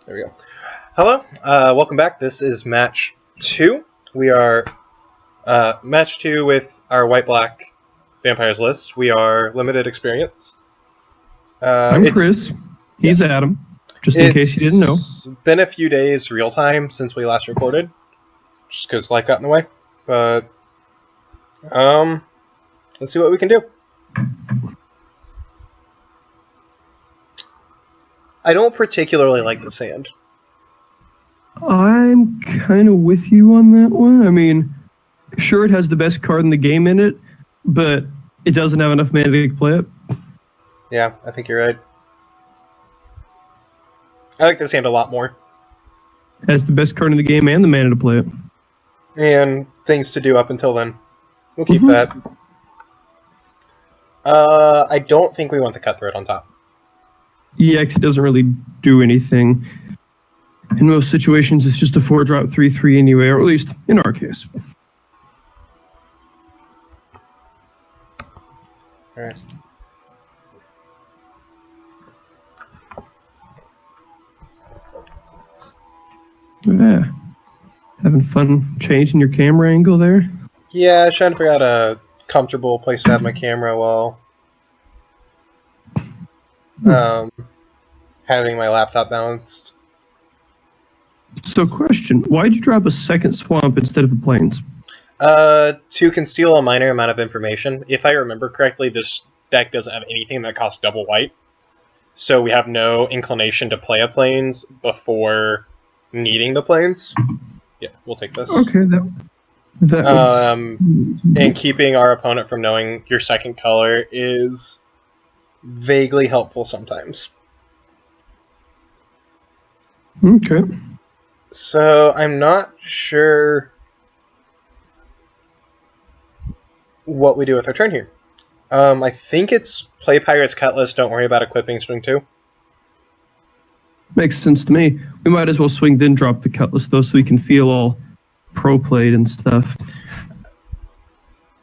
There we go. Hello, welcome back. This is match 2. We are match 2 with our white-black vampires list. We are limited experience. I'm Chris. He's Adam. Just in case you didn't know. It's been a few days real time since we last recorded, just because life got in the way. But let's see what we can do. I don't particularly like the sand. I'm kind of with you on that one. I mean, sure, it has the best card in the game in it, but it doesn't have enough mana to play it. Yeah, I think you're right. I like the sand a lot more. It has the best card in the game and the mana to play it. And things to do up until then. We'll keep that. I don't think we want the cutthroat on top. Yeah, because it doesn't really do anything. In most situations, it's just a 4-drop 3/3 anyway, or at least in our case. Alright. Yeah. Having fun changing your camera angle there? Yeah, I was trying to figure out a comfortable place to have my camera while having my laptop balanced. So question, why'd you drop a second swamp instead of the plains? To conceal a minor amount of information. If I remember correctly, this deck doesn't have anything that costs double white. So we have no inclination to play a plains before needing the plains. Yeah, we'll take this. Okay, that and keeping our opponent from knowing your second color is vaguely helpful sometimes. Okay. So I'm not sure what we do with our turn here. I think it's play Pirate's Cutlass, don't worry about equipping Swing 2. Makes sense to me. We might as well swing then drop the Cutlass though so we can feel all pro-played and stuff.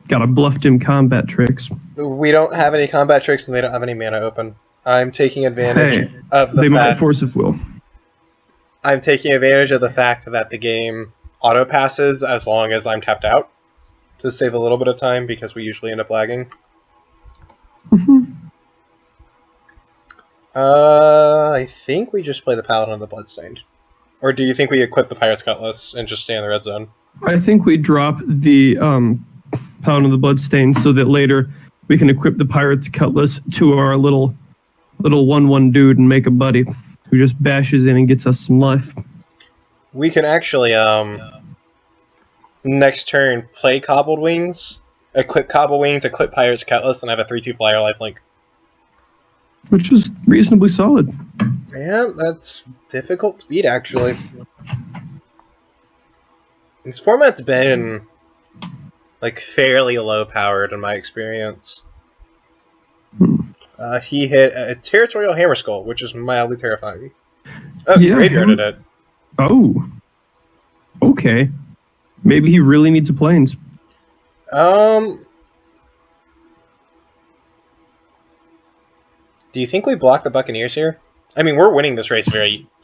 Gotta bluff them combat tricks. We don't have any combat tricks and they don't have any mana open. I'm taking advantage of the they fact... might force of will. I'm taking advantage of the fact that the game auto-passes as long as I'm tapped out to save a little bit of time because we usually end up lagging. I think we just play the Paladin of the Bloodstained. Or do you think we equip the Pirate's Cutlass and just stay in the red zone? I think we drop the Paladin of the Bloodstained so that later we can equip the Pirate's Cutlass to our little 1/1 dude and make a buddy who just bashes in and gets us some life. We can actually, next turn, play Cobbled Wings, equip Cobbled Wings, equip Pirate's Cutlass, and have a 3/2 flyer lifelink. Which is reasonably solid. Yeah, that's difficult to beat, actually. This format's been, like, fairly low-powered in my experience. He hit a Territorial Hammerskull, which is mildly terrifying. Oh, he graveyarded it. Oh. Okay. Maybe he really needs a plains. Do you think we block the Buccaneers here? I mean, we're winning this race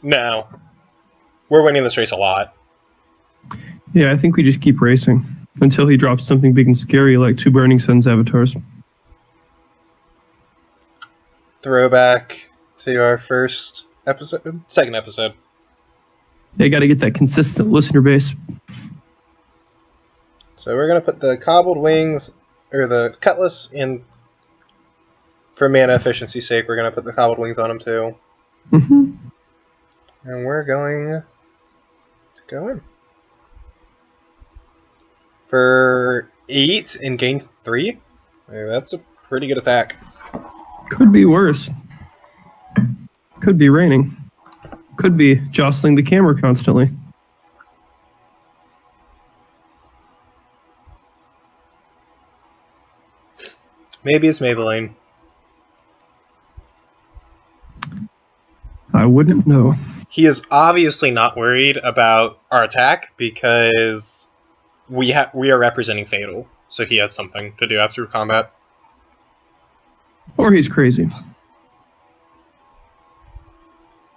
No. We're winning this race a lot. Yeah, I think we just keep racing until he drops something big and scary like 2 Burning Suns avatars. Throwback to our second episode. They got to get that consistent listener base. So we're going to put the Cobbled Wings, or the Cutlass, in. For mana efficiency's sake, we're going to put the Cobbled Wings on him too. And we're going to go in. For 8 and gain 3? That's a pretty good attack. Could be worse. Could be raining. Could be jostling the camera constantly. Maybe it's Maybelline. I wouldn't know. He is obviously not worried about our attack because we are representing Fatal, so he has something to do after combat. Or he's crazy.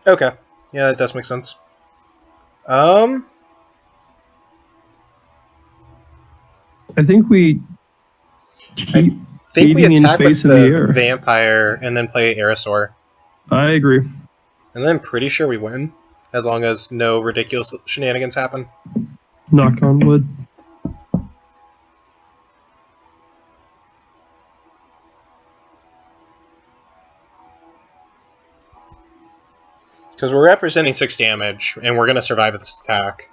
Okay. Yeah, that does make sense. I think we keep think we beating in attack with face of the the air. vampire and then play Aerosaur. I agree. And then I'm pretty sure we win, as long as no ridiculous shenanigans happen. Knock on wood. Because we're representing 6 damage, and we're going to survive this attack.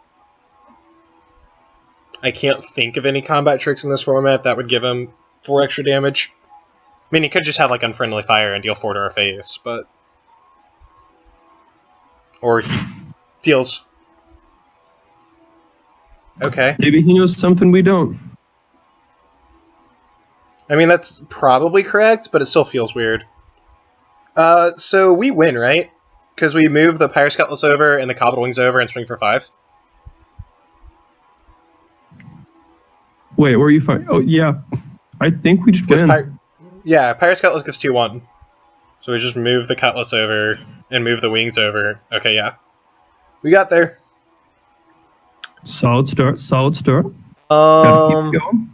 I can't think of any combat tricks in this format that would give him 4 extra damage. I mean, he could just have, like, Unfriendly Fire and deal 4 to our face, but... Or he deals... Okay. Maybe he knows something we don't. I mean, that's probably correct, but it still feels weird. So we win, right? Because we move the Pyrus Cutlass over and the Cobbled Wings over and swing for 5. Wait, where are you fighting? Oh, yeah. I think we just win. Yeah, Pyrus Cutlass gives 2-1. So we just move the Cutlass over and move the Wings over. Okay, yeah. We got there. Solid start, solid start. Gotta keep going.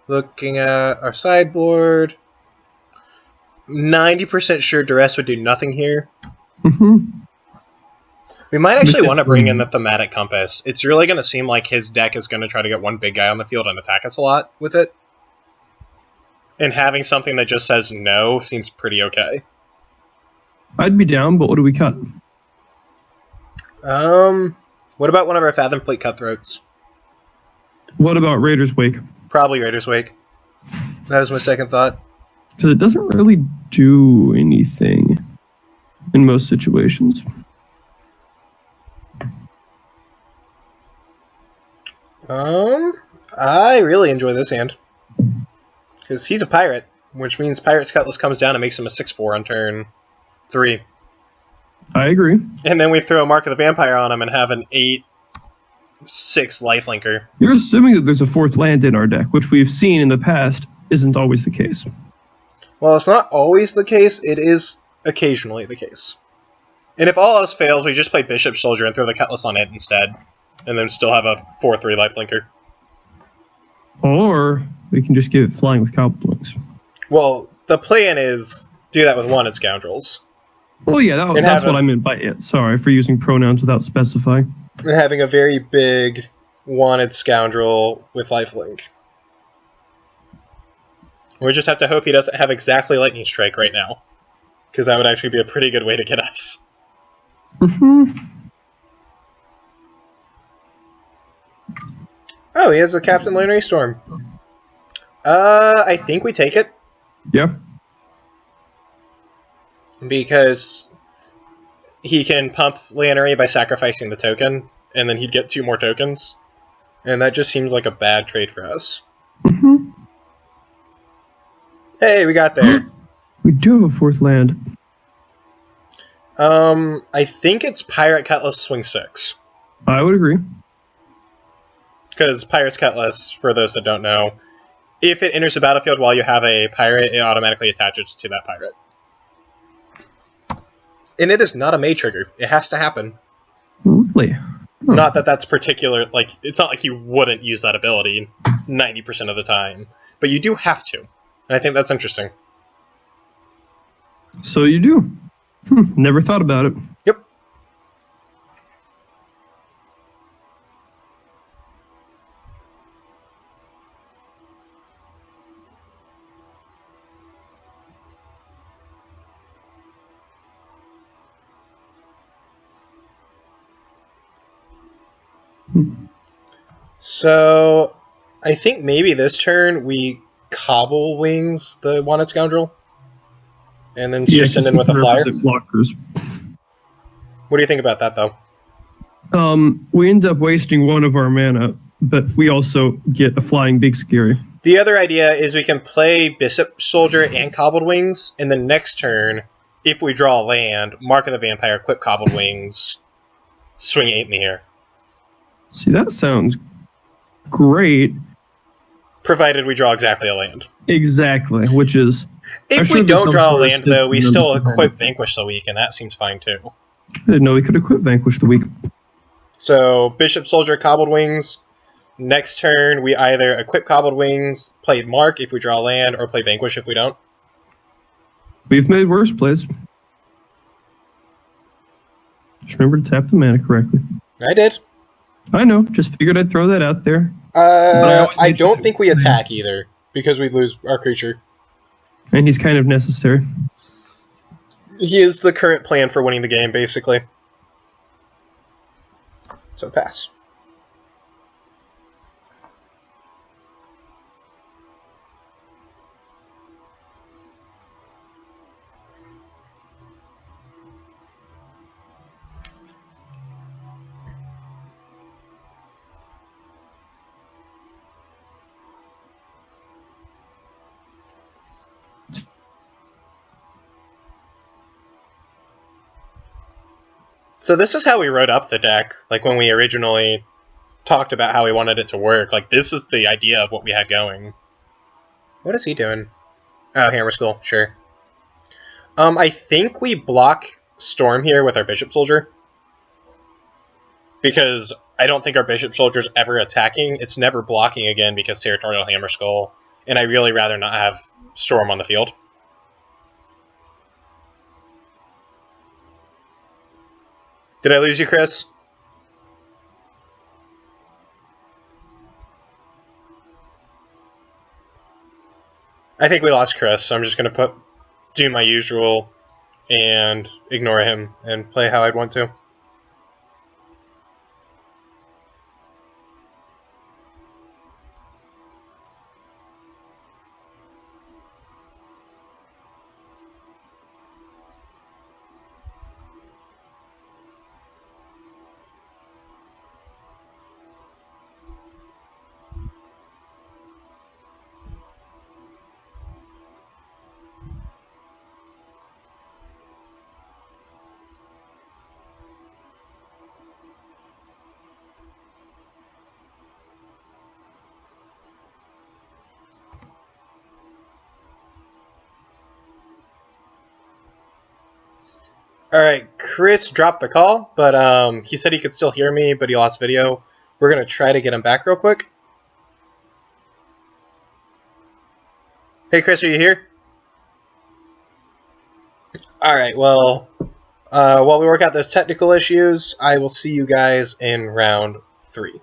Looking at our sideboard. 90% sure Duress would do nothing here. We might actually want to bring in the Thematic Compass. It's really going to seem like his deck is going to try to get one big guy on the field and attack us a lot with it. And having something that just says no seems pretty okay. I'd be down, but what do we cut? What about one of our Fathom Fleet Cutthroats? What about Raider's Wake? Probably Raider's Wake. That was my second thought. Because it doesn't really do anything in most situations. I really enjoy this hand. Because he's a pirate, which means Pirate's Cutlass comes down and makes him a 6/4 on turn 3. I agree. And then we throw a Mark of the Vampire on him and have an 8/6 lifelinker. You're assuming that there's a 4th land in our deck, which we've seen in the past isn't always the case. Well, it's not always the case, it is occasionally the case. And if all else fails, we just play Bishop Soldier and throw the Cutlass on it instead. And then still have a 4/3 lifelinker. Or we can just give it flying with Cobbled Wings. Well, the plan is do that with Wanted Scoundrels. Well, yeah, that's what I meant by it. Sorry for using pronouns without specifying. And having a very big Wanted Scoundrel with lifelink. We just have to hope he doesn't have exactly Lightning Strike right now. Because that would actually be a pretty good way to get us. Oh, he has a Captain Lannery Storm. I think we take it. Yeah. Because he can pump Lannery by sacrificing the token, and then he'd get 2 more tokens. And that just seems like a bad trade for us. Hey, we got there. We do have a 4th land. I think it's Pirate Cutlass swing 6. I would agree. Because Pirate's Cutlass, for those that don't know, if it enters the battlefield while you have a pirate, it automatically attaches to that pirate. And it is not a May trigger. It has to happen. Really? Huh. Not that that's particular, like, it's not like you wouldn't use that ability 90% of the time. But you do have to. And I think that's interesting. So you do. Never thought about it. Yep. So, I think maybe this turn we Cobble Wings the Wanted Scoundrel. And then just send in with a flyer. Blockers. What do you think about that, though? We end up wasting one of our mana, but we also get a flying big scary. The other idea is we can play Bishop Soldier and Cobbled Wings, and then next turn, if we draw a land, Mark of the Vampire, equip Cobbled Wings, swing 8 in the air. See, that sounds great. Provided we draw exactly a land. Exactly, which is... If we don't draw a land, though, we still equip Vanquish the Weak, and that seems fine, too. I didn't know we could equip Vanquish the Weak. So, Bishop, Soldier, Cobbled Wings. Next turn, we either equip Cobbled Wings, play Mark if we draw land, or play Vanquish if we don't. We've made worse plays. Just remember to tap the mana correctly. I did. I know, just figured I'd throw that out there. I don't think we attack either, because we lose our creature. And he's kind of necessary. He is the current plan for winning the game, basically. So pass. So this is how we wrote up the deck, like when we originally talked about how we wanted it to work. Like, this is the idea of what we had going. What is he doing? Oh, Hammer Skull, sure. I think we block Storm here with our Bishop Soldier. Because I don't think our Bishop Soldier's ever attacking. It's never blocking again because Territorial Hammer Skull. And I really rather not have Storm on the field. Did I lose you, Chris? I think we lost Chris, so I'm just going to do my usual and ignore him and play how I'd want to. Alright, Chris dropped the call, but he said he could still hear me, but he lost video. We're going to try to get him back real quick. Hey, Chris, are you here? Alright, well, while we work out those technical issues, I will see you guys in round 3.